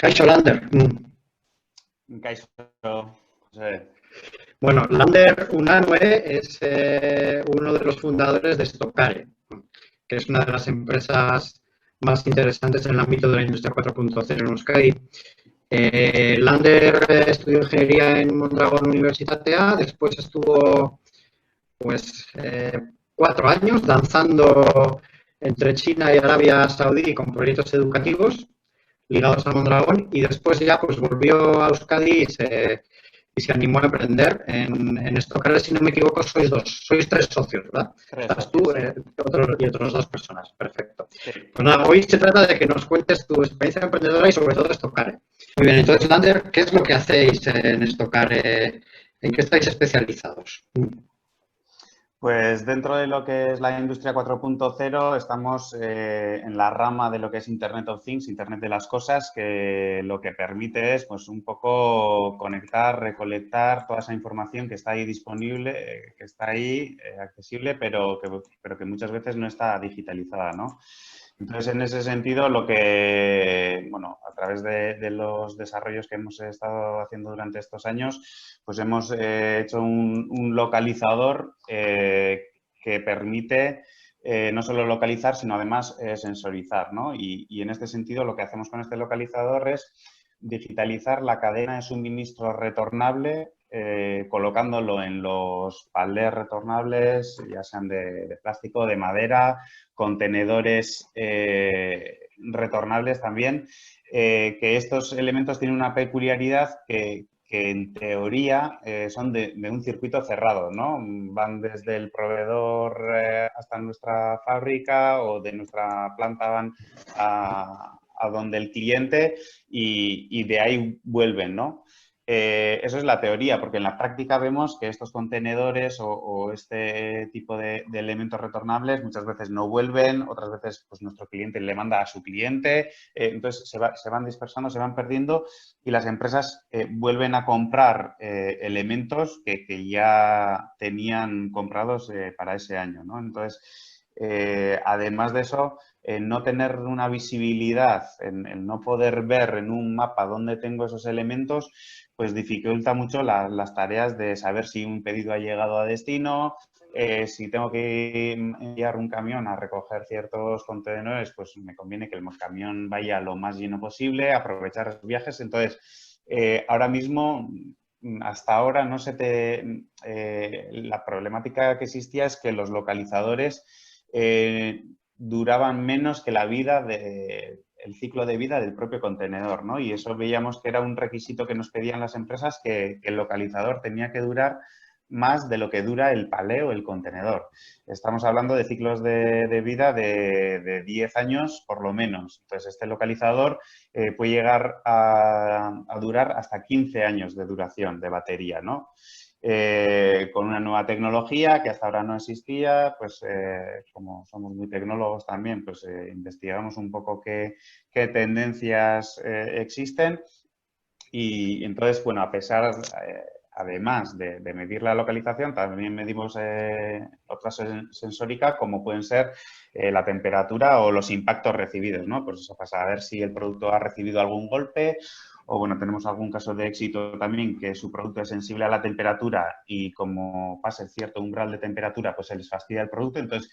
Kaixo Lander. Kaixo, José. Bueno, Lander Unanue es uno de los fundadores de Stockare, que es una de las empresas más interesantes en el ámbito de la industria 4.0 en Euskadi. Lander estudió ingeniería en Mondragón Universitatea, después estuvo pues 4 años danzando entre China y Arabia Saudí con proyectos educativos ligados a Mondragón y después ya pues volvió a Euskadi y se animó a emprender en Stockare. Si no me equivoco, sois 3 socios, ¿verdad? Tres Estás tú socios, sí. y otras 2 personas. Perfecto. Sí. Pues nada, hoy se trata de que nos cuentes tu experiencia emprendedora y sobre todo Stockare. Muy bien, entonces, Lander, ¿qué es lo que hacéis en Stockare? ¿En qué estáis especializados? Pues dentro de lo que es la industria 4.0 estamos en la rama de lo que es Internet of Things, Internet de las cosas, que lo que permite es pues un poco conectar, recolectar toda esa información que está ahí disponible, que está ahí accesible, pero que muchas veces no está digitalizada, ¿no? Entonces, en ese sentido, lo que, bueno, a través de los desarrollos que hemos estado haciendo durante estos años, pues hemos hecho un localizador que permite no solo localizar, sino además sensorizar, ¿no? Y en este sentido, lo que hacemos con este localizador es digitalizar la cadena de suministro retornable, colocándolo en los palés retornables, ya sean de plástico, de madera, contenedores retornables también, que estos elementos tienen una peculiaridad que en teoría son de un circuito cerrado, ¿no? Van desde el proveedor hasta nuestra fábrica o de nuestra planta van a donde el cliente y de ahí vuelven, ¿no? Eso es la teoría, porque en la práctica vemos que estos contenedores o este tipo de elementos retornables muchas veces no vuelven, otras veces pues nuestro cliente le manda a su cliente, entonces se van dispersando, se van perdiendo y las empresas vuelven a comprar elementos que ya tenían comprados para ese año, ¿no? Entonces, además de eso, no tener una visibilidad, el no poder ver en un mapa dónde tengo esos elementos, pues dificulta mucho las tareas de saber si un pedido ha llegado a destino, si tengo que enviar un camión a recoger ciertos contenedores, pues me conviene que el camión vaya lo más lleno posible, aprovechar los viajes. Entonces, ahora mismo, hasta ahora, no se te... la problemática que existía es que los localizadores duraban menos que la vida el ciclo de vida del propio contenedor, ¿no? Y eso veíamos que era un requisito que nos pedían las empresas, que el localizador tenía que durar más de lo que dura el palé o el contenedor. Estamos hablando de ciclos de vida de 10 años por lo menos. Entonces, este localizador puede llegar a durar hasta 15 años de duración de batería, ¿no? Con una nueva tecnología que hasta ahora no existía, pues como somos muy tecnólogos también, pues investigamos un poco qué tendencias existen y entonces, bueno, a pesar, además de medir la localización, también medimos otra sensórica como pueden ser la temperatura o los impactos recibidos, ¿no? Pues eso pasa a ver si el producto ha recibido algún golpe o, bueno, tenemos algún caso de éxito también que su producto es sensible a la temperatura y como pasa el cierto umbral de temperatura, pues se les fastidia el producto. Entonces,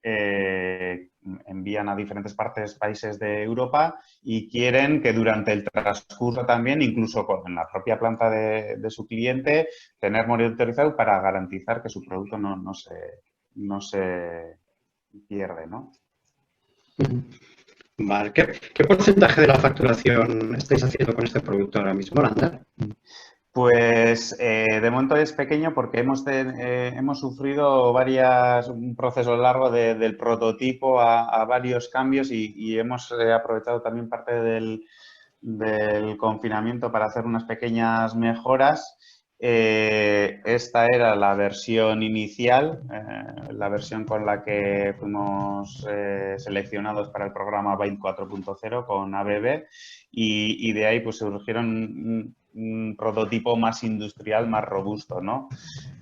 envían a diferentes países de Europa y quieren que durante el transcurso también, incluso en la propia planta de su cliente, tener monitorizado para garantizar que su producto no se pierde, ¿no? Vale. ¿Qué porcentaje de la facturación estáis haciendo con este producto ahora mismo, Lander? Pues de momento es pequeño porque hemos sufrido un proceso largo del prototipo a varios cambios y hemos aprovechado también parte del confinamiento para hacer unas pequeñas mejoras. Esta era la versión inicial, la versión con la que fuimos seleccionados para el programa Byte 4.0 con ABB y de ahí pues surgieron un prototipo más industrial, más robusto, ¿no?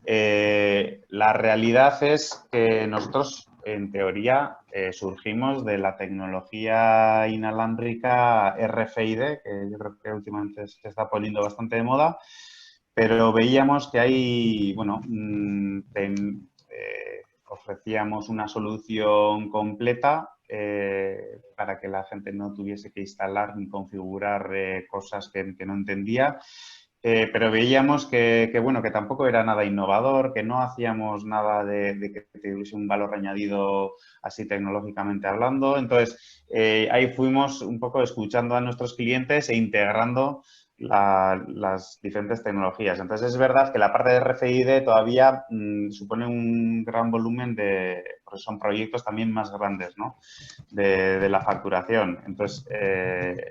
La realidad es que nosotros en teoría, surgimos de la tecnología inalámbrica RFID, que yo creo que últimamente se está poniendo bastante de moda, pero veíamos que hay, bueno, ofrecíamos una solución completa para que la gente no tuviese que instalar ni configurar cosas que no entendía. Pero veíamos bueno, que tampoco era nada innovador, que no hacíamos nada de que tuviese un valor añadido así tecnológicamente hablando. Entonces, ahí fuimos un poco escuchando a nuestros clientes e integrando las diferentes tecnologías. Entonces, es verdad que la parte de RFID todavía supone un gran volumen porque son proyectos también más grandes, ¿no? de la facturación. Entonces,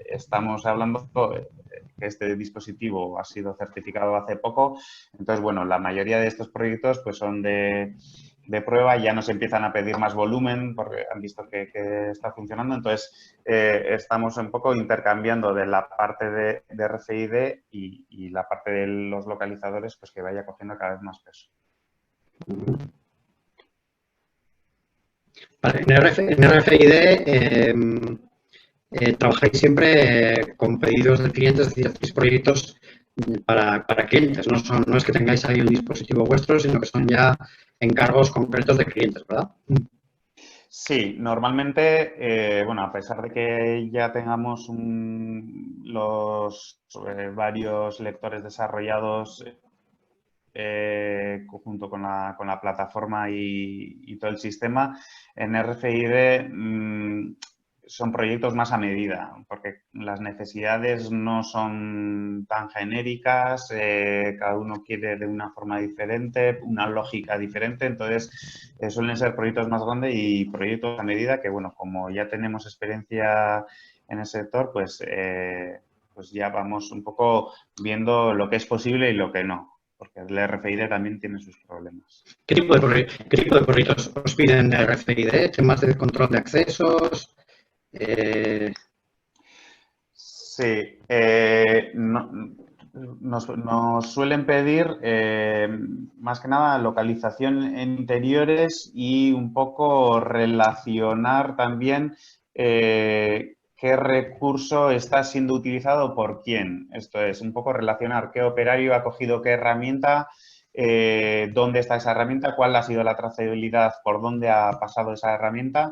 estamos hablando que este dispositivo ha sido certificado hace poco. Entonces, bueno, la mayoría de estos proyectos pues son de prueba, ya nos empiezan a pedir más volumen porque han visto que está funcionando. Entonces, estamos un poco intercambiando de la parte de RFID y la parte de los localizadores, pues que vaya cogiendo cada vez más peso. Vale, en RFID trabajáis siempre con pedidos de clientes, es decir, hacéis proyectos para clientes, no es que tengáis ahí un dispositivo vuestro, sino que son ya encargos concretos de clientes, ¿verdad? Sí, normalmente, bueno, a pesar de que ya tengamos los varios lectores desarrollados junto con la plataforma y todo el sistema, en RFID son proyectos más a medida, porque las necesidades no son tan genéricas, cada uno quiere de una forma diferente, una lógica diferente, entonces suelen ser proyectos más grandes y proyectos a medida que, bueno, como ya tenemos experiencia en el sector, pues ya vamos un poco viendo lo que es posible y lo que no, porque el RFID también tiene sus problemas. ¿Qué tipo de proyectos os piden de RFID? ¿Temas de control de accesos? Sí, nos suelen pedir más que nada localización en interiores y un poco relacionar también qué recurso está siendo utilizado por quién. Esto es, un poco relacionar qué operario ha cogido qué herramienta, dónde está esa herramienta, cuál ha sido la trazabilidad, por dónde ha pasado esa herramienta.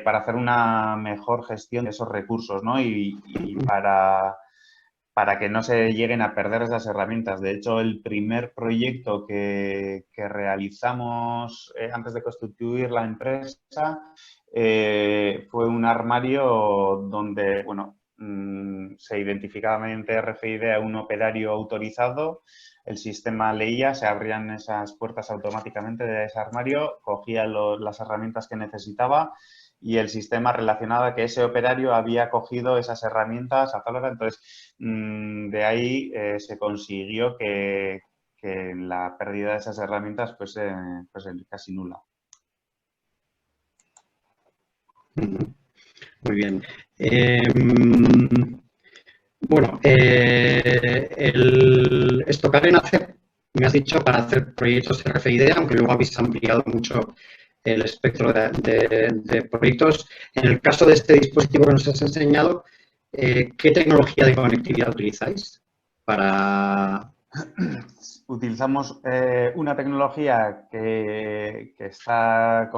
Para hacer una mejor gestión de esos recursos, ¿no? Y para que no se lleguen a perder esas herramientas. De hecho, el primer proyecto que realizamos antes de constituir la empresa fue un armario donde, bueno, se identificaba mediante RFID a un operario autorizado. El sistema leía, se abrían esas puertas automáticamente de ese armario, cogía las herramientas que necesitaba y el sistema relacionaba que ese operario había cogido esas herramientas a tal hora. Entonces, de ahí se consiguió que la pérdida de esas herramientas fuese casi nula. Muy bien. Bueno, Stockade nace, me has dicho, para hacer proyectos RFID, aunque luego habéis ampliado mucho el espectro de proyectos. En el caso de este dispositivo que nos has enseñado, ¿qué tecnología de conectividad utilizáis para...? Utilizamos una tecnología que está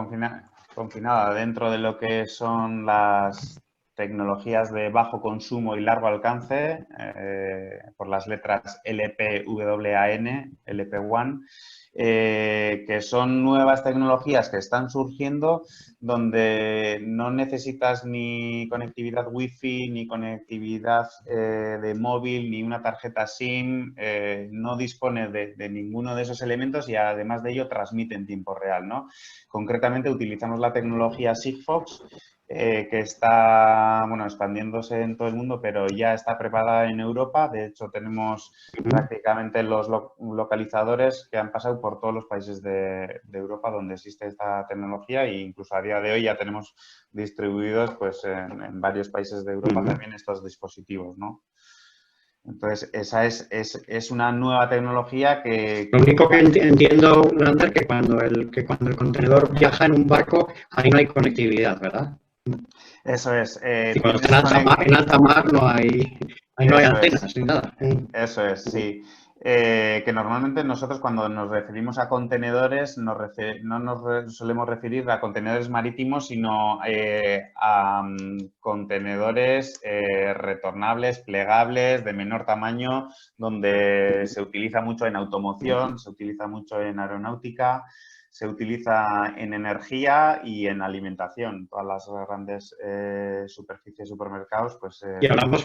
confinada dentro de lo que son las tecnologías de bajo consumo y largo alcance, por las letras LPWAN, LP1, que son nuevas tecnologías que están surgiendo donde no necesitas ni conectividad Wi-Fi, ni conectividad de móvil, ni una tarjeta SIM, no dispone de ninguno de esos elementos y además de ello transmite en tiempo real, ¿no? Concretamente utilizamos la tecnología Sigfox, que está, bueno, expandiéndose en todo el mundo, pero ya está preparada en Europa. De hecho, tenemos prácticamente los localizadores que han pasado por todos los países de Europa donde existe esta tecnología e incluso a día de hoy ya tenemos distribuidos pues, en varios países de Europa también estos dispositivos, ¿no? Entonces, esa es una nueva tecnología que... Lo único que entiendo, Lander, que cuando el contenedor viaja en un barco, ahí no hay conectividad, ¿verdad? Eso es. Y cuando está en alta mar no hay, ahí no hay Eso antenas es. ni nada. Eso es, sí. Que normalmente nosotros cuando nos referimos a contenedores no nos solemos referir a contenedores marítimos, sino a contenedores retornables, plegables, de menor tamaño, donde se utiliza mucho en automoción, se utiliza mucho en aeronáutica, se utiliza en energía y en alimentación. Todas las grandes superficies, supermercados, pues... Y hablamos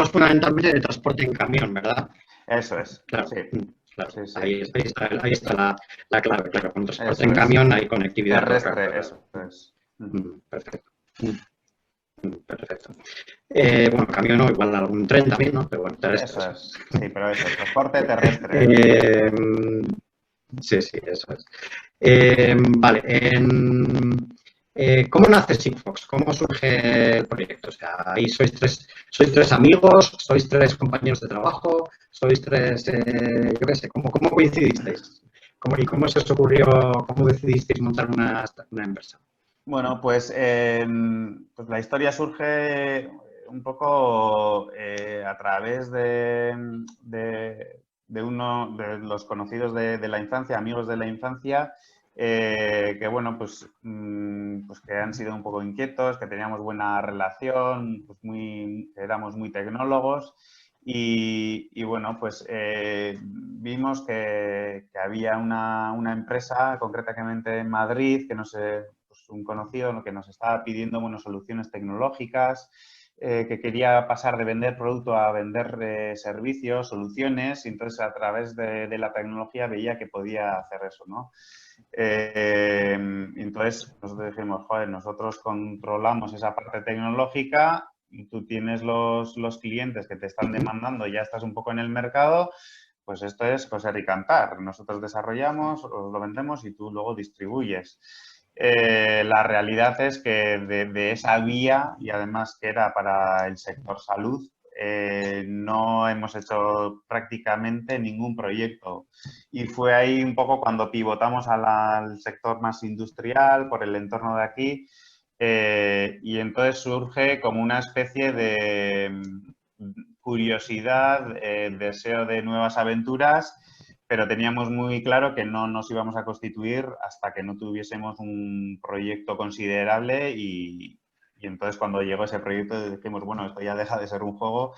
fundamentalmente de transporte en camión, ¿verdad? Eso es, Claro, sí. claro. Sí, sí. Ahí está la clave, claro. Con transporte Eso en es. camión hay conectividad. Terrestre, Claro. eso es. Perfecto. Perfecto. Bueno, camión no, igual algún tren también, ¿no? Pero bueno, terrestre. Eso es. Sí, pero eso, transporte terrestre. Sí, eso es. Vale. ¿Cómo nace Sigfox? ¿Cómo surge el proyecto? O sea, ahí sois tres amigos, sois tres compañeros de trabajo, sois tres, yo qué sé, ¿cómo coincidisteis? ¿Cómo se os ocurrió, cómo decidisteis montar una empresa? Bueno, pues la historia surge un poco a través de uno de los conocidos de la infancia, amigos de la infancia, que bueno, pues que han sido un poco inquietos, que teníamos buena relación, pues éramos muy tecnólogos y bueno, pues vimos que había una empresa, concretamente en Madrid, que no sé, pues un conocido que nos estaba pidiendo soluciones tecnológicas, que quería pasar de vender producto a vender servicios, soluciones, y entonces a través de la tecnología veía que podía hacer eso, ¿no? Entonces nosotros dijimos, joder, nosotros controlamos esa parte tecnológica, y tú tienes los clientes que te están demandando, ya estás un poco en el mercado, pues esto es coser y cantar. Nosotros desarrollamos, os lo vendemos y tú luego distribuyes. La realidad es que de esa vía, y además que era para el sector salud, no hemos hecho prácticamente ningún proyecto. Y fue ahí un poco cuando pivotamos al sector más industrial, por el entorno de aquí, y entonces surge como una especie de curiosidad, deseo de nuevas aventuras, pero teníamos muy claro que no nos íbamos a constituir hasta que no tuviésemos un proyecto considerable y entonces cuando llegó ese proyecto dijimos, bueno, esto ya deja de ser un juego,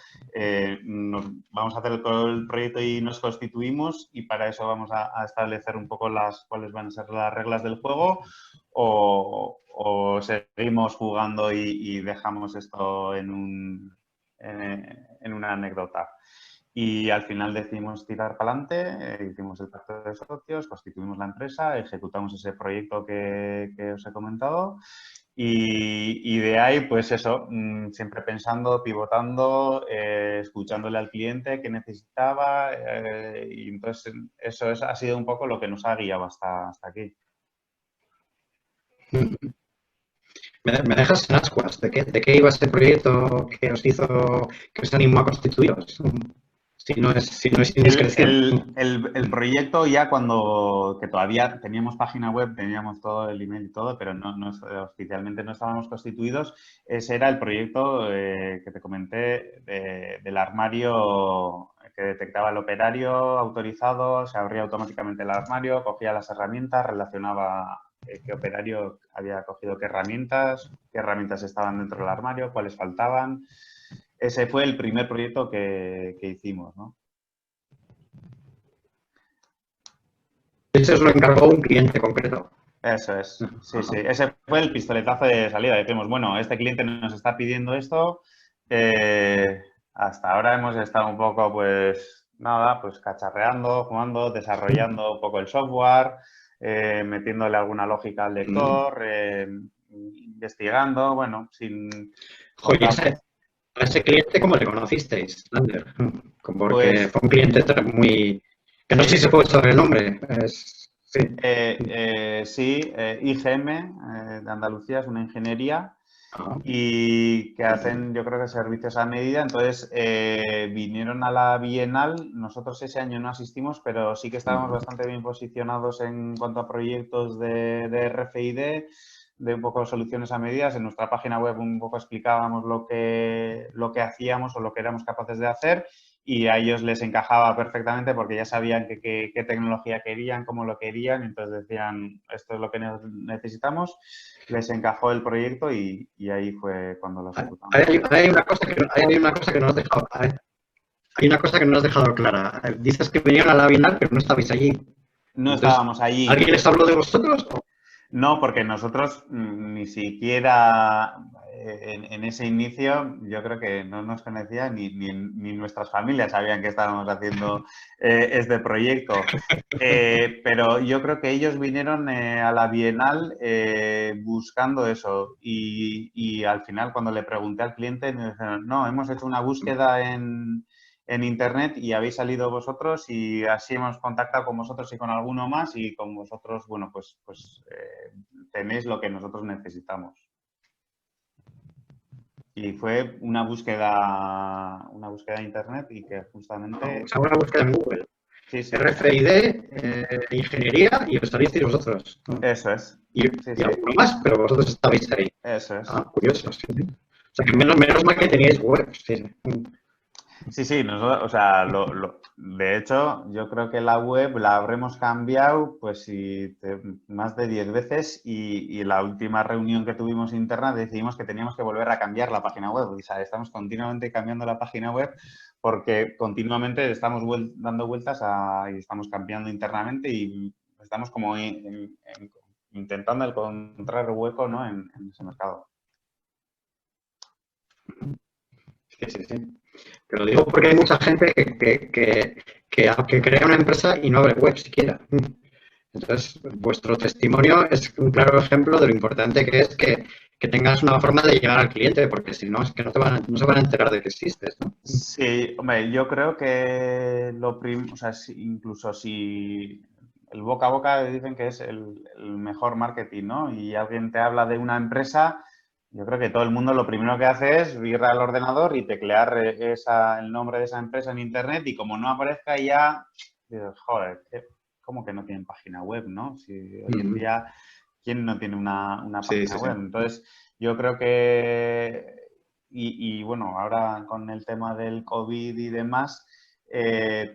vamos a hacer el proyecto y nos constituimos y para eso vamos a establecer un poco cuáles van a ser las reglas del juego o seguimos jugando y dejamos esto en una anécdota. Y al final decidimos tirar para adelante, hicimos el pacto de socios, constituimos la empresa, ejecutamos ese proyecto que os he comentado y de ahí, pues eso, siempre pensando, pivotando, escuchándole al cliente qué necesitaba y entonces eso ha sido un poco lo que nos ha guiado hasta aquí. ¿Me dejas en ascuas? ¿De qué iba este proyecto que os animó a constituiros? Si no es indiscreción. El proyecto ya que todavía teníamos página web, teníamos todo el email y todo, pero oficialmente no estábamos constituidos, ese era el proyecto que te comenté del armario que detectaba el operario autorizado, se abría automáticamente el armario, cogía las herramientas, relacionaba qué operario había cogido qué herramientas estaban dentro del armario, cuáles faltaban. Ese fue el primer proyecto que hicimos, ¿no? Eso os lo encargó un cliente concreto. Eso es, sí. Ese fue el pistoletazo de salida. Decimos, bueno, este cliente nos está pidiendo esto. Hasta ahora hemos estado un poco, pues, nada, pues cacharreando, jugando, desarrollando un poco el software, metiéndole alguna lógica al lector, investigando, bueno, sin... Oye, a ese cliente, ¿cómo le conocisteis, Lander? Porque Pues, fue un cliente muy... que no sé si se puede saber el nombre. Sí, IGM de Andalucía es una ingeniería Ah, y que hacen, yo creo que servicios a medida. Entonces, vinieron a la Bienal. Nosotros ese año no asistimos, pero sí que estábamos bastante bien posicionados en cuanto a proyectos de RFID, de un poco soluciones a medidas. En nuestra página web un poco explicábamos lo que hacíamos o lo que éramos capaces de hacer y a ellos les encajaba perfectamente porque ya sabían qué tecnología querían, cómo lo querían, entonces decían, esto es lo que necesitamos, les encajó el proyecto y ahí fue cuando lo ejecutamos. hay una cosa que no has dejado, hay una cosa que no has dejado clara. Dices que vinieron a la Bienal, pero no estabais allí. No Entonces, estábamos allí. ¿alguien les habló de vosotros? No, porque nosotros ni siquiera en ese inicio yo creo que no nos conocía ni nuestras familias sabían que estábamos haciendo este proyecto. Pero yo creo que ellos vinieron a la Bienal buscando eso y al final cuando le pregunté al cliente me dijeron, no, hemos hecho una búsqueda en internet y habéis salido vosotros y así hemos contactado con vosotros y con alguno más y con vosotros, bueno, pues tenéis lo que nosotros necesitamos. Y fue una búsqueda de internet y que justamente... O sea, una búsqueda en Google. Sí, sí, RFID, ingeniería, y os salisteis vosotros. eso es. Sí, Y sí, alguno más, pero vosotros estabais ahí. eso es. Ah, curioso, sí. O sea, que menos mal que teníais web. Sí, sí. Sí, nosotros, o sea, de hecho, yo creo que la web la habremos cambiado pues más de 10 veces y la última reunión que tuvimos interna decidimos que teníamos que volver a cambiar la página web. O sea, estamos continuamente cambiando la página web porque continuamente estamos dando vueltas y estamos cambiando internamente y estamos como intentando encontrar hueco, ¿no? en ese mercado. Sí, sí, sí. Te lo digo porque hay mucha gente que crea una empresa y no abre web siquiera. Entonces, vuestro testimonio es un claro ejemplo de lo importante que es que tengas una forma de llegar al cliente, porque si no, es que no se van a enterar de que existes, ¿no? Sí, hombre, yo creo que o sea, incluso si el boca a boca dicen que es el mejor marketing, ¿no? Y alguien te habla de una empresa, yo creo que todo el mundo lo primero que hace es ir al ordenador y teclear el nombre de esa empresa en internet y como no aparezca ya, dices, joder, ¿cómo que no tienen página web, no? Si hoy en día, ¿quién no tiene una Sí, página sí, sí. web? Entonces, yo creo que y bueno, ahora con el tema del COVID y demás,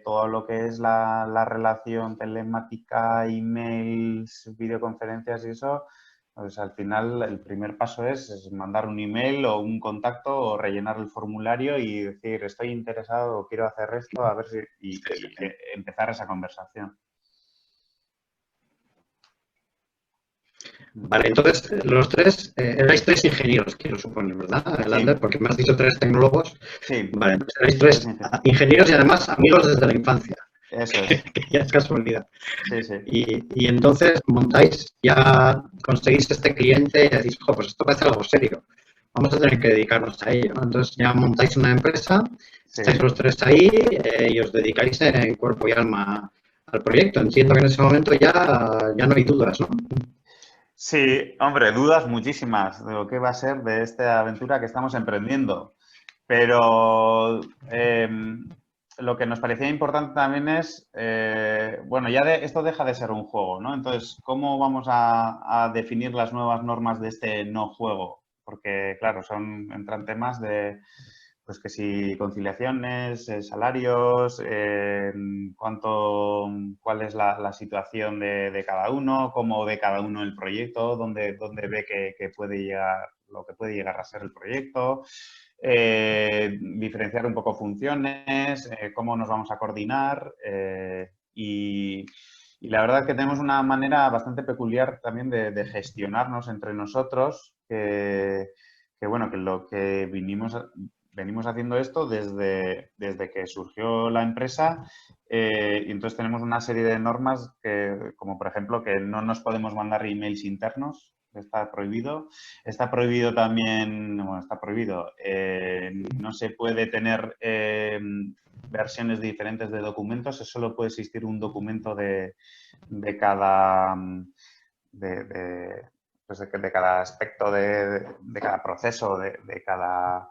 todo lo que es la relación telemática, emails, videoconferencias y eso, pues al final el primer paso es mandar un email o un contacto o rellenar el formulario y decir estoy interesado o quiero hacer esto, a ver si y empezar esa conversación. Vale, entonces los tres, erais tres ingenieros, quiero suponer, ¿verdad, Lander? Sí, Porque me has dicho tres tecnólogos. sí, Vale, entonces erais tres tres ingenieros. ingenieros y además amigos desde la infancia, Eso es. que ya es casualidad. Sí, sí. Y entonces montáis, ya conseguís este cliente y decís, jo, pues esto parece algo serio, vamos a tener que dedicarnos a ello. Entonces ya montáis una empresa, Sí. estáis los tres ahí y os dedicáis en cuerpo y alma al proyecto. Entiendo que en ese momento ya no hay dudas, ¿no? Sí, hombre, dudas muchísimas de lo que va a ser de esta aventura que estamos emprendiendo. Pero lo que nos parecía importante también es, bueno, esto deja de ser un juego, ¿no? Entonces, ¿cómo vamos a definir las nuevas normas de este no juego? Porque, claro, entran temas de, pues que si conciliaciones, salarios, cuál es la situación de cada uno, cómo ve cada uno el proyecto, dónde ve que puede llegar, lo que puede llegar a ser el proyecto, diferenciar un poco funciones, cómo nos vamos a coordinar y la verdad es que tenemos una manera bastante peculiar también de gestionarnos entre nosotros que bueno, que lo que venimos haciendo esto desde que surgió la empresa y entonces tenemos una serie de normas como por ejemplo que no nos podemos mandar emails internos, está prohibido. Está prohibido también, bueno, está prohibido, no se puede tener versiones diferentes de documentos, solo puede existir un documento de cada, pues de cada aspecto de cada proceso, de cada...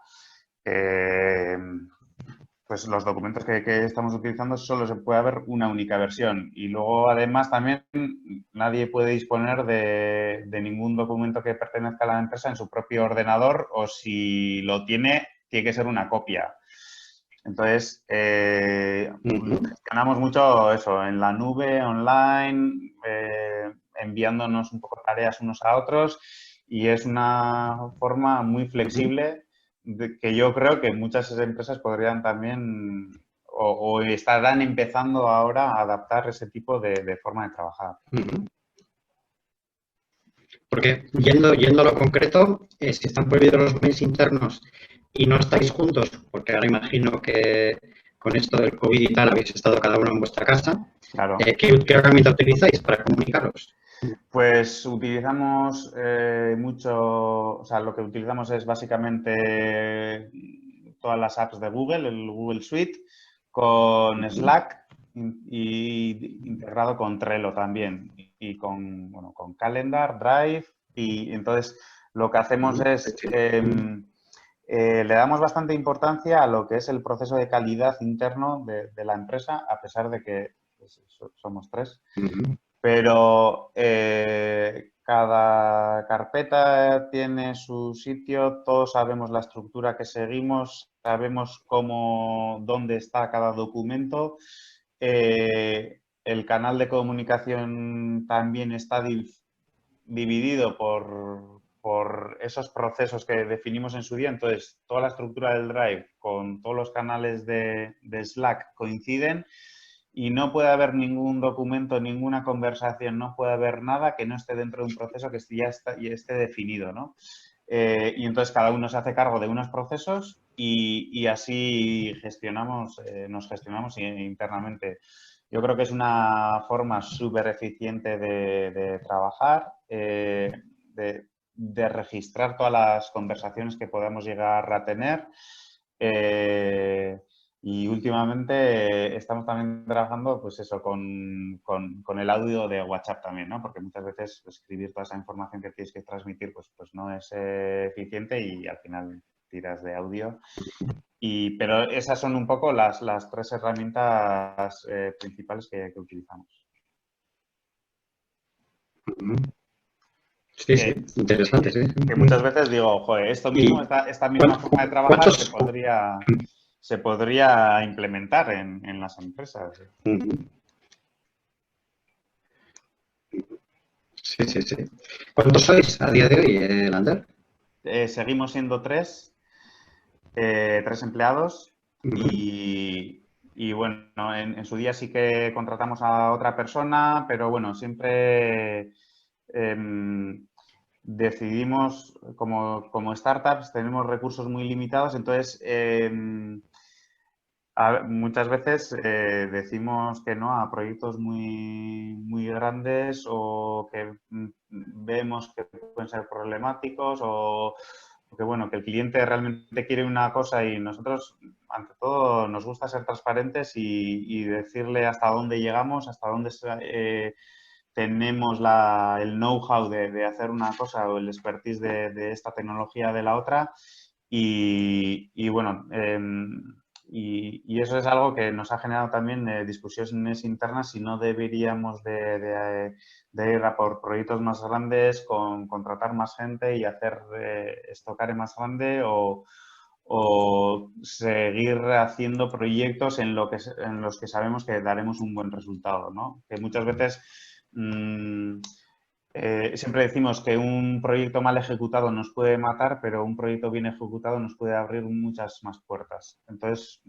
pues los documentos que estamos utilizando solo se puede haber una única versión. Y luego, además, también nadie puede disponer de ningún documento que pertenezca a la empresa en su propio ordenador, o si lo tiene, tiene que ser una copia. Entonces, gestionamos mucho eso, en la nube, online, enviándonos un poco tareas unos a otros, y es una forma muy flexible que yo creo que muchas empresas podrían también o estarán empezando ahora a adaptar ese tipo de forma de trabajar. Porque yendo a lo concreto, si están prohibidos los mails internos y no estáis juntos, porque ahora imagino que con esto del COVID y tal habéis estado cada uno en vuestra casa, Claro. ¿qué herramienta utilizáis para comunicaros? Pues utilizamos mucho, o sea, lo que utilizamos es básicamente todas las apps de Google, el Google Suite, con Slack y integrado con Trello también, y con, bueno, con Calendar, Drive, y entonces lo que hacemos es, le damos bastante importancia a lo que es el proceso de calidad interno de la empresa, a pesar de que pues, somos 3. Pero cada carpeta tiene su sitio, todos sabemos la estructura que seguimos, sabemos dónde está cada documento. El canal de comunicación también está dividido por esos procesos que definimos en su día. Entonces, toda la estructura del Drive con todos los canales de Slack coinciden. Y no puede haber ningún documento, ninguna conversación, no puede haber nada que no esté dentro de un proceso que ya esté definido, ¿no? Y entonces cada uno se hace cargo de unos procesos y así nos gestionamos internamente. Yo creo que es una forma súper eficiente de trabajar, de registrar todas las conversaciones que podamos llegar a tener. Y últimamente estamos también trabajando, pues eso, con el audio de WhatsApp también, ¿no? Porque muchas veces escribir toda esa información que tienes que transmitir, pues no es eficiente y al final tiras de audio. Pero esas son un poco las 3 herramientas principales que utilizamos. Sí, sí, interesante, sí. Que muchas veces digo, joder, esto mismo, esta misma forma de trabajar se podría implementar en las empresas. Sí, sí, sí. ¿Cuántos sois a día de hoy, Lander? Seguimos siendo 3 empleados y bueno, en su día sí que contratamos a otra persona, pero bueno, siempre decidimos, como startups, tenemos recursos muy limitados, entonces muchas veces decimos que no a proyectos muy, muy grandes o que vemos que pueden ser problemáticos o que, bueno, que el cliente realmente quiere una cosa y nosotros, ante todo, nos gusta ser transparentes y decirle hasta dónde llegamos, hasta dónde tenemos el know-how de hacer una cosa o el expertise de esta tecnología de la otra y bueno, y eso es algo que nos ha generado también discusiones internas si no deberíamos de ir a por proyectos más grandes, contratar más gente y hacer Estocare más grande o seguir haciendo proyectos en los que sabemos que daremos un buen resultado, ¿no? Que muchas veces siempre decimos que un proyecto mal ejecutado nos puede matar, pero un proyecto bien ejecutado nos puede abrir muchas más puertas. Entonces,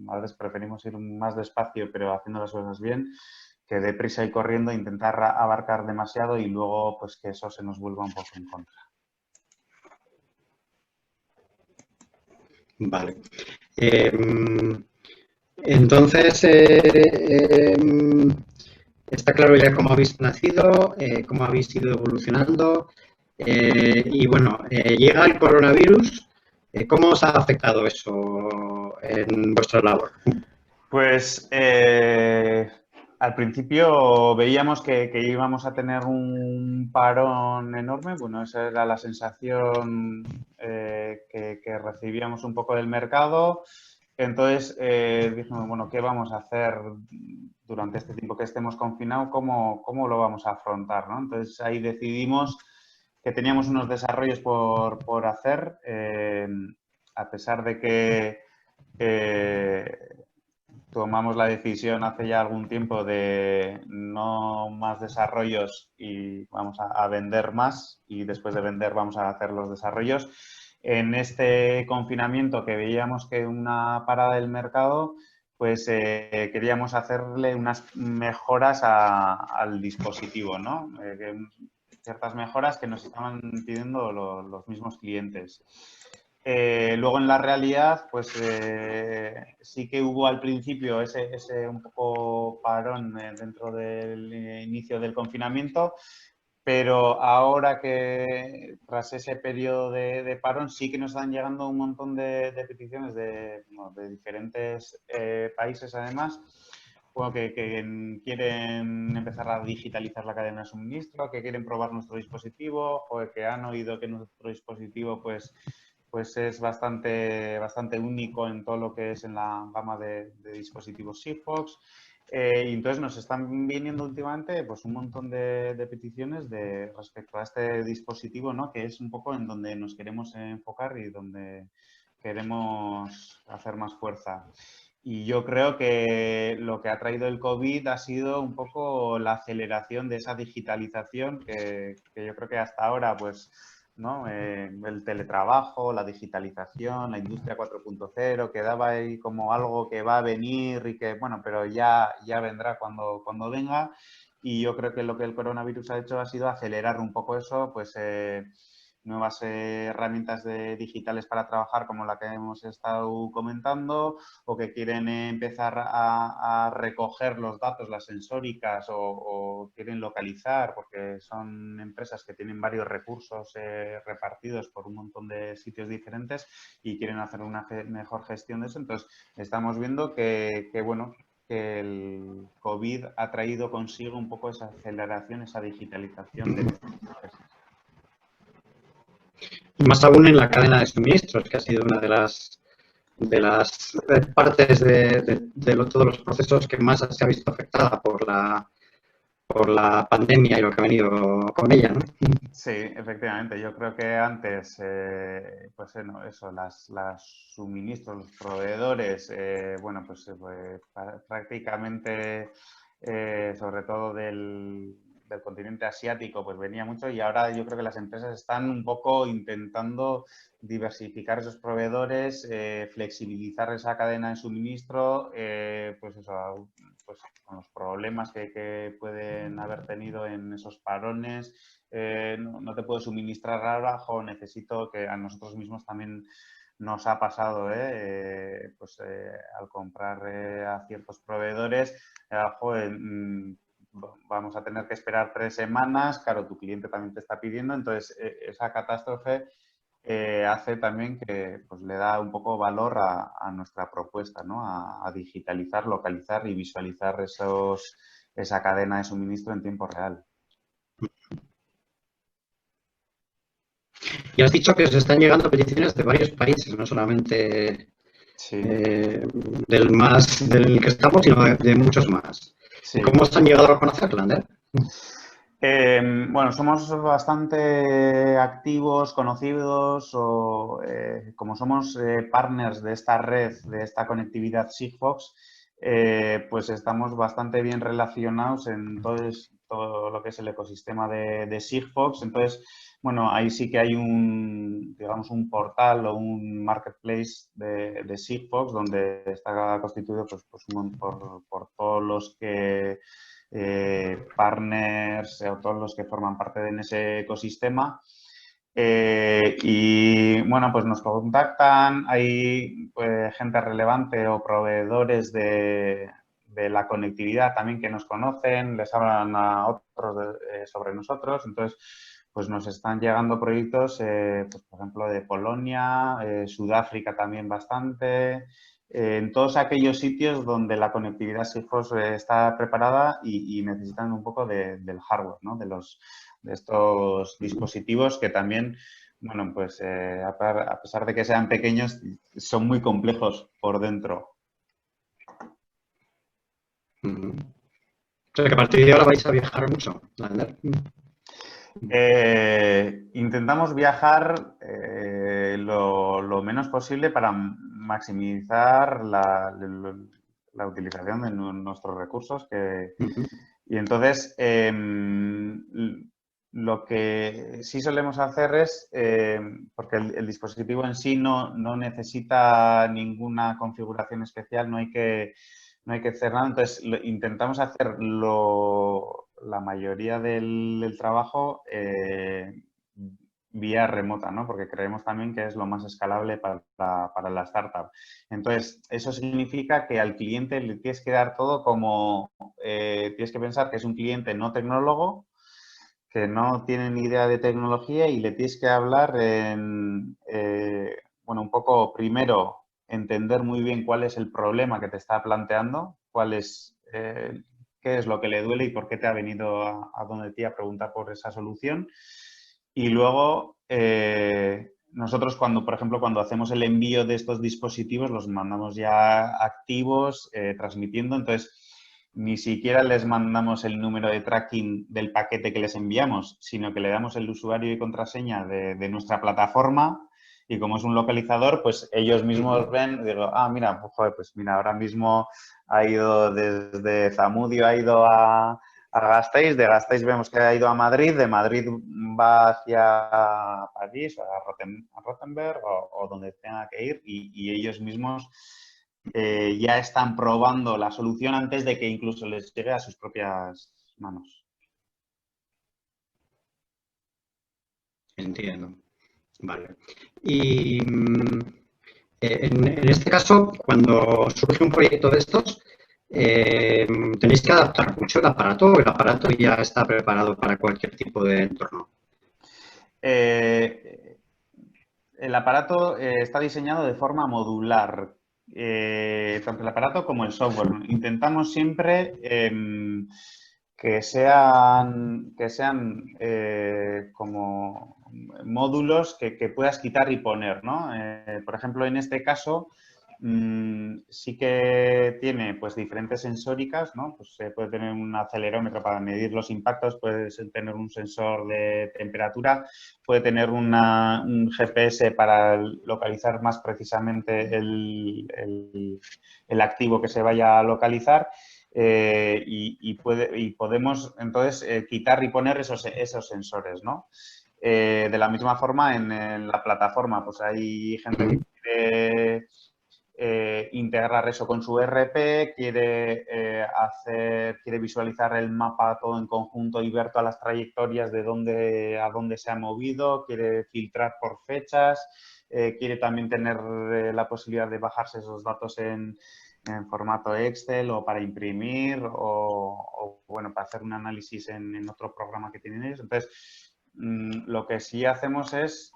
a veces preferimos ir más despacio, pero haciendo las cosas bien, que deprisa y corriendo, intentar abarcar demasiado y luego pues que eso se nos vuelva un poco en contra. Vale. Entonces, está claro ya cómo habéis nacido, cómo habéis ido evolucionando y bueno, llega el coronavirus. ¿Cómo os ha afectado eso en vuestra labor? Pues al principio veíamos que íbamos a tener un parón enorme. Bueno, esa era la sensación que recibíamos un poco del mercado. Entonces dijimos, bueno, ¿qué vamos a hacer durante este tiempo que estemos confinados? ¿Cómo lo vamos a afrontar, ¿no? Entonces ahí decidimos que teníamos unos desarrollos por hacer, a pesar de que tomamos la decisión hace ya algún tiempo de no más desarrollos y vamos a vender más y después de vender vamos a hacer los desarrollos. En este confinamiento que veíamos que una parada del mercado, pues queríamos hacerle unas mejoras al dispositivo, ¿no? Ciertas mejoras que nos estaban pidiendo los mismos clientes. Luego en la realidad, pues sí que hubo al principio ese un poco parón dentro del inicio del confinamiento, pero ahora que tras ese periodo de parón sí que nos están llegando un montón de peticiones bueno, de diferentes países además, bueno, que quieren empezar a digitalizar la cadena de suministro, que quieren probar nuestro dispositivo, o que han oído que nuestro dispositivo pues es bastante único en todo lo que es en la gama de dispositivos Sigfox. Y entonces nos están viniendo últimamente pues un montón de peticiones respecto a este dispositivo, ¿no? Que es un poco en donde nos queremos enfocar y donde queremos hacer más fuerza. Y yo creo que lo que ha traído el COVID ha sido un poco la aceleración de esa digitalización que yo creo que hasta ahora, pues, ¿no? El teletrabajo, la digitalización, la industria 4.0, quedaba ahí como algo que va a venir y que, bueno, pero ya vendrá cuando venga. Y yo creo que lo que el coronavirus ha hecho ha sido acelerar un poco eso, pues nuevas herramientas digitales para trabajar como la que hemos estado comentando, o que quieren empezar a recoger los datos, las sensóricas, o quieren localizar, porque son empresas que tienen varios recursos repartidos por un montón de sitios diferentes y quieren hacer una mejor gestión de eso. Entonces, estamos viendo bueno, que el COVID ha traído consigo un poco esa aceleración, esa digitalización de nuestras empresas. Y más aún en la cadena de suministros, que ha sido una de las partes de todos los procesos que más se ha visto afectada por la pandemia y lo que ha venido con ella, ¿no? Sí, efectivamente. Yo creo que antes, pues eso, las suministros, los proveedores, bueno, pues prácticamente, sobre todo del continente asiático, pues venía mucho, y ahora yo creo que las empresas están un poco intentando diversificar esos proveedores, flexibilizar esa cadena de suministro, pues eso, pues con los problemas que pueden haber tenido en esos parones. No te puedo suministrar ahora, necesito que a nosotros mismos también nos ha pasado, pues al comprar a ciertos proveedores, vamos a tener que esperar 3 semanas, claro, tu cliente también te está pidiendo, entonces esa catástrofe hace también que pues, le da un poco valor a nuestra propuesta, ¿no? A digitalizar, localizar y visualizar esa cadena de suministro en tiempo real. Y has dicho que os están llegando peticiones de varios países, no solamente Sí, del que estamos, sino de muchos más. ¿Y sí. cómo os han llegado a conocer, Lander? Bueno, somos bastante activos, conocidos, como somos partners de esta red, de esta conectividad Sigfox, pues estamos bastante bien relacionados en todo lo que es el ecosistema de Sigfox. Entonces, bueno, ahí sí que hay digamos, un portal o un marketplace de Sigfox donde está constituido pues, por todos los que partners o todos los que forman parte de ese ecosistema. Y bueno, pues nos contactan, hay pues, gente relevante o proveedores de la conectividad también que nos conocen, les hablan a otros sobre nosotros. Entonces, pues nos están llegando proyectos, pues, por ejemplo, de Polonia, Sudáfrica también bastante, en todos aquellos sitios donde la conectividad Sigfox está preparada y necesitan un poco del hardware, ¿no? De estos dispositivos que también, bueno, pues a pesar de que sean pequeños, son muy complejos por dentro. O sea, que a partir de ahora vais a viajar mucho, Lander. Intentamos viajar lo menos posible para maximizar la utilización de nuestros recursos. Y entonces, lo que sí solemos hacer es, porque el dispositivo en sí no necesita ninguna configuración especial, no hay que hacer nada, entonces intentamos hacer la mayoría del trabajo vía remota, ¿no? Porque creemos también que es lo más escalable para la startup. Entonces, eso significa que al cliente le tienes que dar todo como, tienes que pensar que es un cliente no tecnólogo, que no tiene ni idea de tecnología y le tienes que hablar bueno, un poco primero entender muy bien cuál es el problema que te está planteando, qué es lo que le duele y por qué te ha venido a donde ti a preguntar por esa solución. Y luego, nosotros por ejemplo, cuando hacemos el envío de estos dispositivos, los mandamos ya activos, transmitiendo. Entonces, ni siquiera les mandamos el número de tracking del paquete que les enviamos, sino que le damos el usuario y contraseña de nuestra plataforma. Y como es un localizador, pues ellos mismos ven, digo, mira, pues, joder, pues mira, ahora mismo ha ido desde Zamudio, ha ido a Gasteiz, de Gasteiz vemos que ha ido a Madrid, de Madrid va hacia París, a Rottenberg o donde tenga que ir y ellos mismos ya están probando la solución antes de que incluso les llegue a sus propias manos. Entiendo. Vale. Y en este caso, cuando surge un proyecto de estos, tenéis que adaptar mucho el aparato o el aparato ya está preparado para cualquier tipo de entorno. El aparato está diseñado de forma modular, tanto el aparato como el software. Intentamos siempre que sean como módulos que puedas quitar y poner, ¿no? Por ejemplo, en este caso, sí que tiene pues diferentes sensóricas, ¿no? Pues puede tener un acelerómetro para medir los impactos, puede tener un sensor de temperatura, puede tener un GPS para localizar más precisamente el activo que se vaya a localizar. Y podemos entonces quitar y poner esos sensores, ¿no? De la misma forma en la plataforma, pues hay gente que quiere integrar eso con su ERP, quiere visualizar el mapa todo en conjunto y ver todas las trayectorias de a dónde se ha movido, quiere filtrar por fechas, quiere también tener la posibilidad de bajarse esos datos en formato Excel o para imprimir o bueno, para hacer un análisis en otro programa que tienen ellos. Entonces, lo que sí hacemos es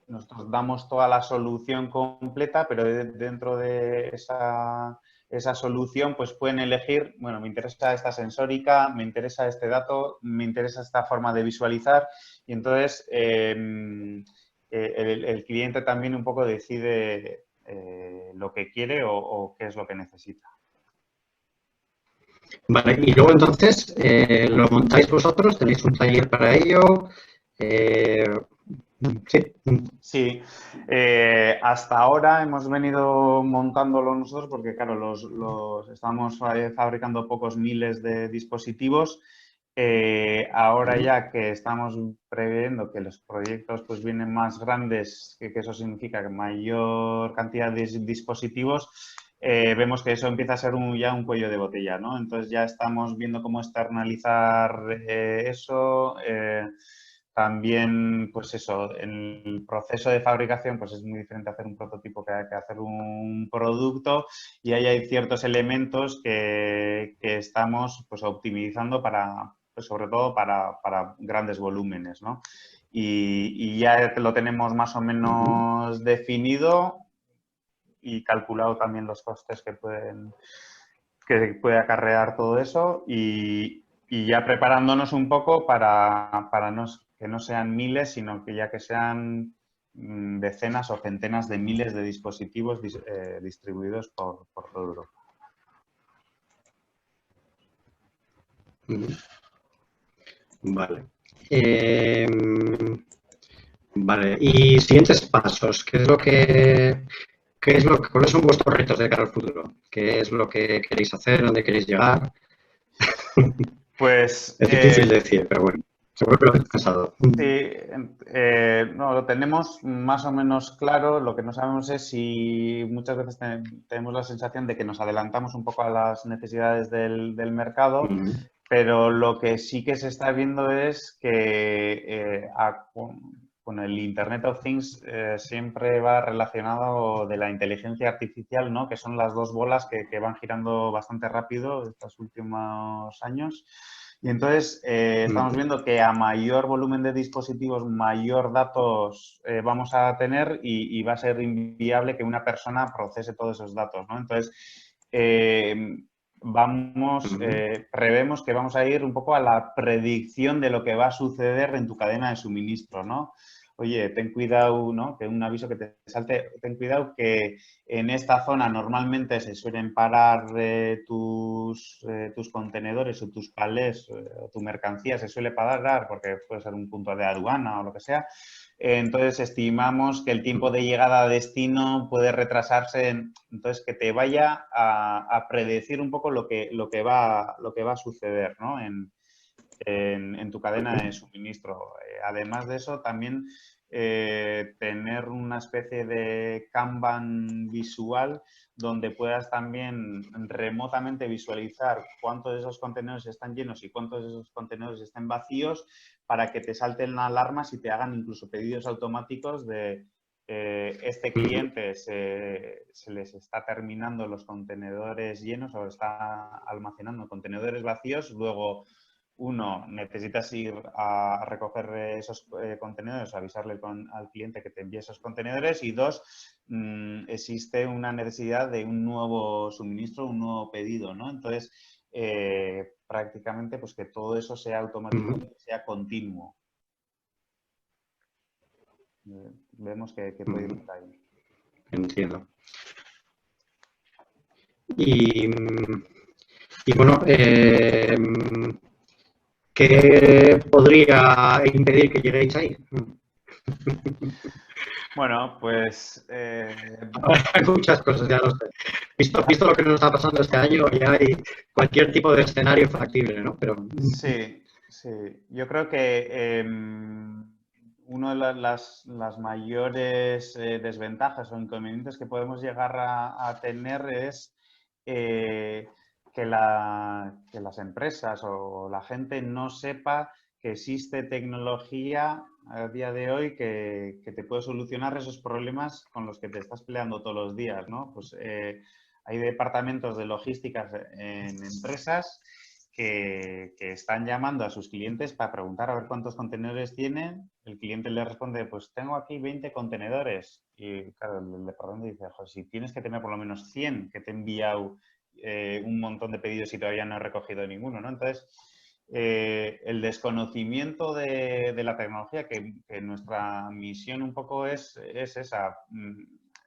nosotros damos toda la solución completa, pero dentro de esa solución pues pueden elegir, bueno, me interesa esta sensórica, me interesa este dato, me interesa esta forma de visualizar y entonces el cliente también un poco decide lo que quiere o qué es lo que necesita. Vale, y luego entonces lo montáis vosotros, tenéis un taller para ello. Sí. Sí, hasta ahora hemos venido montándolo nosotros porque, claro, estamos fabricando pocos miles de dispositivos. Ahora ya que estamos previendo que los proyectos pues vienen más grandes, que eso significa que mayor cantidad de dispositivos, vemos que eso empieza a ser ya un cuello de botella, ¿no? Entonces ya estamos viendo cómo externalizar eso. También, pues eso, el proceso de fabricación pues es muy diferente hacer un prototipo que hacer un producto y ahí hay ciertos elementos que estamos pues optimizando pues sobre todo para grandes volúmenes, ¿no? Y ya lo tenemos más o menos definido y calculado también los costes que puede acarrear todo eso y ya preparándonos un poco para que no sean miles, sino que ya que sean decenas o centenas de miles de dispositivos distribuidos por toda Europa. Vale. Vale. Y siguientes pasos, ¿cuáles son vuestros retos de cara al futuro? ¿Qué es lo que queréis hacer? ¿Dónde queréis llegar? Pues es difícil de decir, pero bueno, seguro que lo habéis pensado. Sí, no, lo tenemos más o menos claro. Lo que no sabemos es si muchas veces tenemos la sensación de que nos adelantamos un poco a las necesidades del mercado, pero lo que sí que se está viendo es que con el Internet of Things siempre va relacionado de la inteligencia artificial, ¿no? Que son las dos bolas que van girando bastante rápido estos últimos años. Y entonces estamos viendo que a mayor volumen de dispositivos, mayor datos vamos a tener y va a ser inviable que una persona procese todos esos datos, ¿no? Entonces, prevemos que vamos a ir un poco a la predicción de lo que va a suceder en tu cadena de suministro, ¿no? Oye, ten cuidado, ¿no? Que un aviso que te salte, ten cuidado que en esta zona normalmente se suelen parar tus contenedores o tus palés o tu mercancía se suele parar porque puede ser un punto de aduana o lo que sea. Entonces, estimamos que el tiempo de llegada a destino puede retrasarse. Entonces, que te vaya a predecir un poco lo que va a suceder, ¿no? En tu cadena de suministro. Además de eso, también tener una especie de Kanban visual donde puedas también remotamente visualizar cuántos de esos contenedores están llenos y cuántos de esos contenedores están vacíos para que te salten alarmas y te hagan incluso pedidos automáticos de este cliente se les está terminando los contenedores llenos o está almacenando contenedores vacíos, luego necesitas ir a recoger esos contenedores, avisarle al cliente que te envíe esos contenedores y dos, existe una necesidad de un nuevo suministro, un nuevo pedido, ¿no? Entonces, prácticamente pues que todo eso sea automático, que sea continuo. Vemos que puede ir por ahí. Entiendo. Y bueno, ¿qué podría impedir que lleguéis ahí? Bueno, pues... Hay muchas cosas, ya lo sé. Visto lo que nos está pasando este año, ya hay cualquier tipo de escenario factible, ¿no? Pero... Sí. Yo creo que una de las mayores desventajas o inconvenientes que podemos llegar a tener es que las empresas o la gente no sepa que existe tecnología a día de hoy que te puede solucionar esos problemas con los que te estás peleando todos los días, ¿no? Pues hay departamentos de logística en empresas que están llamando a sus clientes para preguntar a ver cuántos contenedores tienen. El cliente le responde, pues tengo aquí 20 contenedores. Y claro, el departamento dice, joder, si tienes que tener por lo menos 100 que te he enviado un montón de pedidos y todavía no he recogido ninguno, ¿no? Entonces, el desconocimiento de la tecnología, que nuestra misión un poco es esa.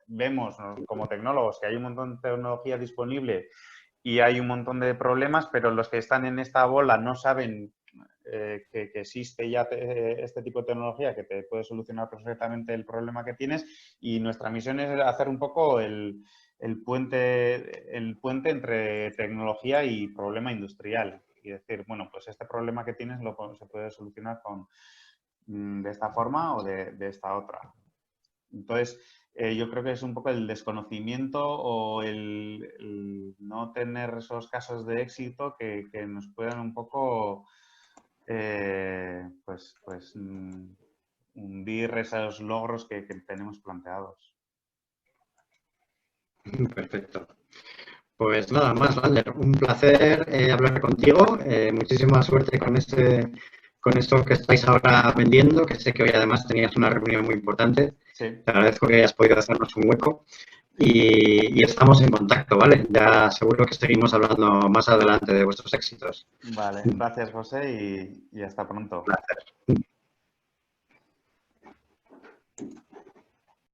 Vemos, ¿no?, como tecnólogos que hay un montón de tecnología disponible y hay un montón de problemas, pero los que están en esta bola no saben que existe ya este tipo de tecnología que te puede solucionar perfectamente el problema que tienes, y nuestra misión es hacer un poco el puente entre tecnología y problema industrial y decir, bueno, pues este problema que tienes se puede solucionar de esta forma o de esta otra. Entonces, yo creo que es un poco el desconocimiento o el no tener esos casos de éxito que nos puedan un poco hundir esos logros que tenemos planteados. Perfecto. Pues nada más, Lander, un placer hablar contigo. Muchísima suerte con esto que estáis ahora vendiendo, que sé que hoy además tenías una reunión muy importante. Sí. Te agradezco que hayas podido hacernos un hueco. y estamos en contacto, ¿vale? Ya seguro que seguimos hablando más adelante de vuestros éxitos. Vale, gracias José y hasta pronto. Un placer.